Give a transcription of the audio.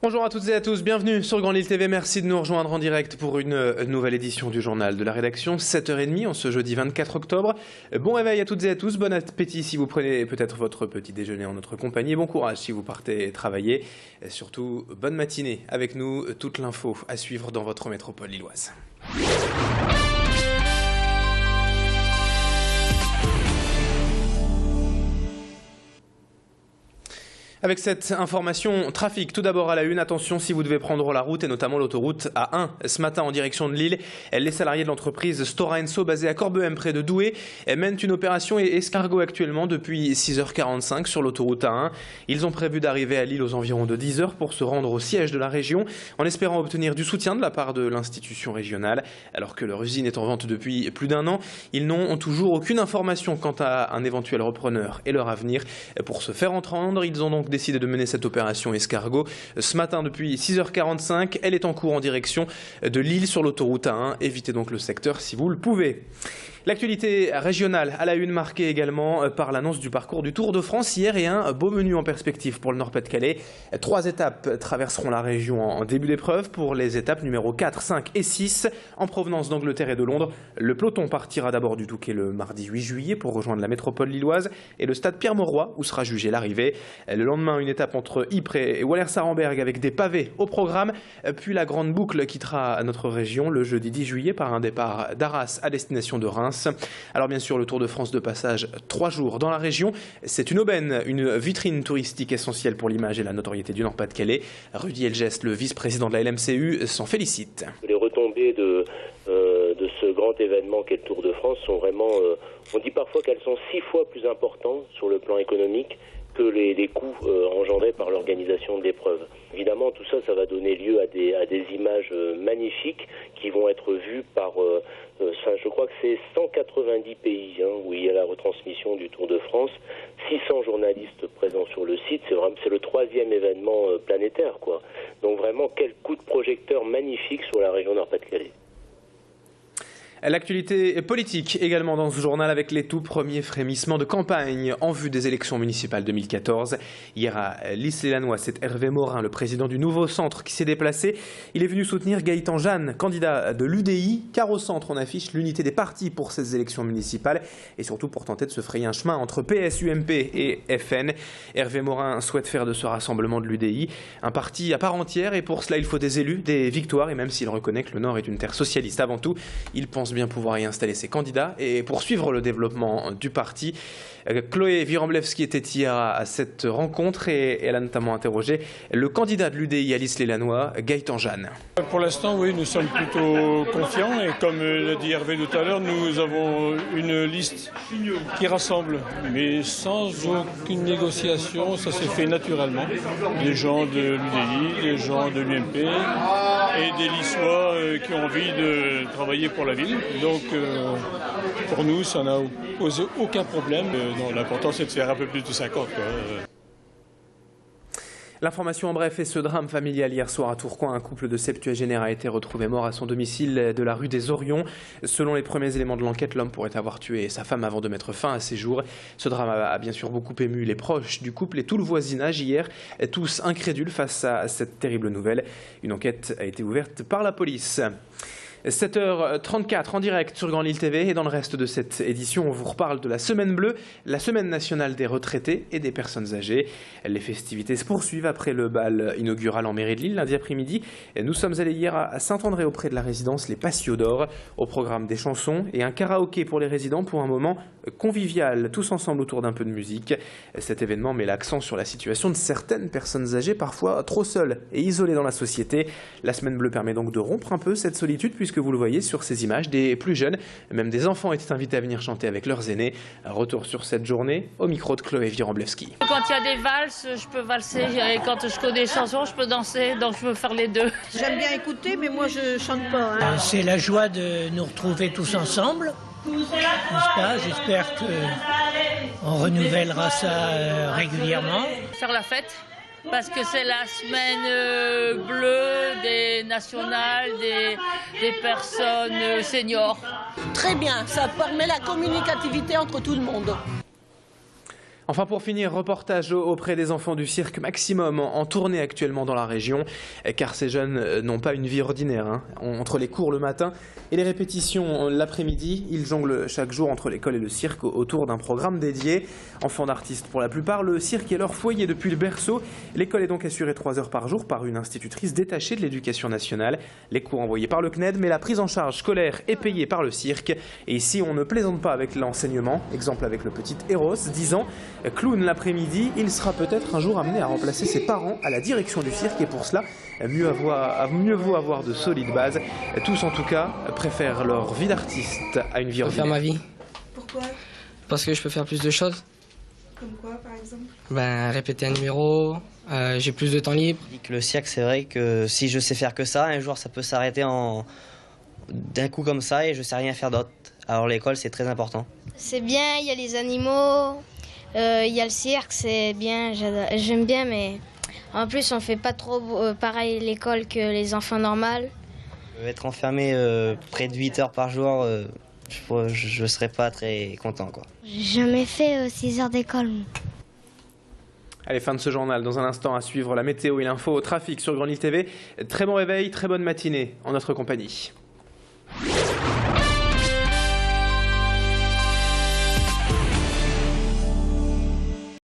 Bonjour à toutes et à tous, bienvenue sur Grand Lille TV, merci de nous rejoindre en direct pour une nouvelle édition du journal de la rédaction, 7h30 en ce jeudi 24 octobre. Bon réveil à toutes et à tous, bon appétit si vous prenez peut-être votre petit déjeuner en notre compagnie, bon courage si vous partez travailler, et surtout bonne matinée avec nous, toute l'info à suivre dans votre métropole lilloise. Avec cette information trafic, tout d'abord à la une, attention si vous devez prendre la route et notamment l'autoroute A1 ce matin en direction de Lille. Les salariés de l'entreprise Stora Enso basée à Corbehem près de Douai mènent une opération escargot actuellement depuis 6h45 sur l'autoroute A1. Ils ont prévu d'arriver à Lille aux environs de 10h pour se rendre au siège de la région en espérant obtenir du soutien de la part de l'institution régionale. Alors que leur usine est en vente depuis plus d'un an, ils n'ont toujours aucune information quant à un éventuel repreneur et leur avenir. Pour se faire entendre, ils ont donc décidé de mener cette opération escargot. Ce matin, depuis 6h45, elle est en cours en direction de Lille sur l'autoroute A1. Évitez donc le secteur si vous le pouvez. L'actualité régionale à la une marquée également par l'annonce du parcours du Tour de France hier et un beau menu en perspective pour le Nord-Pas-de-Calais. 3 étapes traverseront la région en début d'épreuve pour les étapes numéro 4, 5 et 6 en provenance d'Angleterre et de Londres. Le peloton partira d'abord du Touquet le mardi 8 juillet pour rejoindre la métropole lilloise et le stade Pierre-Mauroy où sera jugée l'arrivée. Le lendemain, une étape entre Ypres et Wallersarenberg avec des pavés au programme. Puis la grande boucle quittera notre région le jeudi 10 juillet par un départ d'Arras à destination de Reims. Alors bien sûr, le Tour de France de passage 3 jours dans la région, c'est une aubaine, une vitrine touristique essentielle pour l'image et la notoriété du Nord-Pas-de-Calais. Rudy Elgest, le vice-président de la LMCU, s'en félicite. Les retombées de ce grand événement qu'est le Tour de France sont vraiment, on dit parfois qu'elles sont 6 fois plus importantes sur le plan économique que les coûts engendrés par l'organisation de l'épreuve. Évidemment, tout ça, ça va donner lieu à des images magnifiques qui vont être vues par, je crois que c'est 190 pays où il y a la retransmission du Tour de France, 600 journalistes présents sur le site, c'est le 3e événement planétaire, quoi. Donc vraiment, quel coup de projecteur magnifique sur la région Nord-Pas-de-Calais. L'actualité politique également dans ce journal avec les tout premiers frémissements de campagne en vue des élections municipales 2014. Hier à Lys-les-Lannoy, c'est Hervé Morin, le président du nouveau centre, qui s'est déplacé. Il est venu soutenir Gaëtan Jeanne, candidat de l'UDI, car au centre on affiche l'unité des partis pour ces élections municipales et surtout pour tenter de se frayer un chemin entre PS, UMP et FN. Hervé Morin souhaite faire de ce rassemblement de l'UDI un parti à part entière et pour cela il faut des élus, des victoires et même s'il reconnaît que le Nord est une terre socialiste avant tout, il pense bien pouvoir y installer ses candidats et poursuivre le développement du parti. Chloé Wiromblewski était hier à cette rencontre et elle a notamment interrogé le candidat de l'UDI à Lys-les-Lannoy, Gaëtan Jeanne. Pour l'instant, oui, nous sommes plutôt confiants et comme l'a dit Hervé tout à l'heure, nous avons une liste qui rassemble, mais sans aucune négociation, ça s'est fait naturellement. Des gens de l'UDI, des gens de l'UMP et des Lyssois qui ont envie de travailler pour la ville. Donc pour nous, ça n'a posé aucun problème. L'important, c'est de faire un peu plus de 50. L'information en bref est ce drame familial hier soir à Tourcoing. Un couple de septuagénaires a été retrouvé mort à son domicile de la rue des Orions. Selon les premiers éléments de l'enquête, l'homme pourrait avoir tué sa femme avant de mettre fin à ses jours. Ce drame a bien sûr beaucoup ému les proches du couple et tout le voisinage hier, tous incrédules face à cette terrible nouvelle. Une enquête a été ouverte par la police. 7h34 en direct sur Grand Lille TV et dans le reste de cette édition, on vous reparle de la Semaine Bleue, la semaine nationale des retraités et des personnes âgées. Les festivités se poursuivent après le bal inaugural en mairie de Lille lundi après-midi. Nous sommes allés hier à Saint-André auprès de la résidence Les Patios d'Or. Au programme des chansons et un karaoké pour les résidents pour un moment convivial, tous ensemble autour d'un peu de musique. Cet événement met l'accent sur la situation de certaines personnes âgées, parfois trop seules et isolées dans la société. La Semaine Bleue permet donc de rompre un peu cette solitude puisque vous le voyez sur ces images, des plus jeunes, même des enfants étaient invités à venir chanter avec leurs aînés. Un retour sur cette journée au micro de Chloé Wiromblewski. Quand il y a des valses, je peux valser, et quand je connais des chansons, je peux danser, donc je peux faire les deux. J'aime bien écouter, mais moi je chante pas. C'est la joie de nous retrouver tous ensemble. J'espère qu'on renouvellera ça régulièrement. Faire la fête. Parce que c'est la semaine bleue des nationales, des personnes seniors. Très bien, ça permet la communicativité entre tout le monde. Enfin pour finir, reportage auprès des enfants du cirque Maximum en tournée actuellement dans la région, car ces jeunes n'ont pas une vie ordinaire. Entre les cours le matin et les répétitions l'après-midi, ils jonglent chaque jour entre l'école et le cirque autour d'un programme dédié. Enfants d'artistes pour la plupart, le cirque est leur foyer depuis le berceau. L'école est donc assurée 3 heures par jour par une institutrice détachée de l'éducation nationale. Les cours envoyés par le CNED, mais la prise en charge scolaire est payée par le cirque. Et ici, on ne plaisante pas avec l'enseignement. Exemple avec le petit Eros, 10 ans. Clown l'après-midi, il sera peut-être un jour amené à remplacer ses parents à la direction du cirque et pour cela, mieux vaut avoir de solides bases. Tous en tout cas préfèrent leur vie d'artiste à une vie ordinaire. Faire ma vie. Pourquoi? Parce que je peux faire plus de choses. Comme quoi, par exemple? Répéter un numéro, j'ai plus de temps libre. Le cirque, c'est vrai que si je sais faire que ça, un jour ça peut s'arrêter d'un coup comme ça et je sais rien faire d'autre. Alors l'école, c'est très important. C'est bien, il y a les animaux, il y a le cirque, c'est bien, j'aime bien, mais en plus on fait pas trop pareil l'école que les enfants normaux. Être enfermé près de 8 heures par jour, je serais pas très content, quoi. J'ai jamais fait 6 heures d'école. Allez, fin de ce journal. Dans un instant à suivre la météo et l'info au trafic sur Grand Lille TV. Très bon réveil, très bonne matinée en notre compagnie.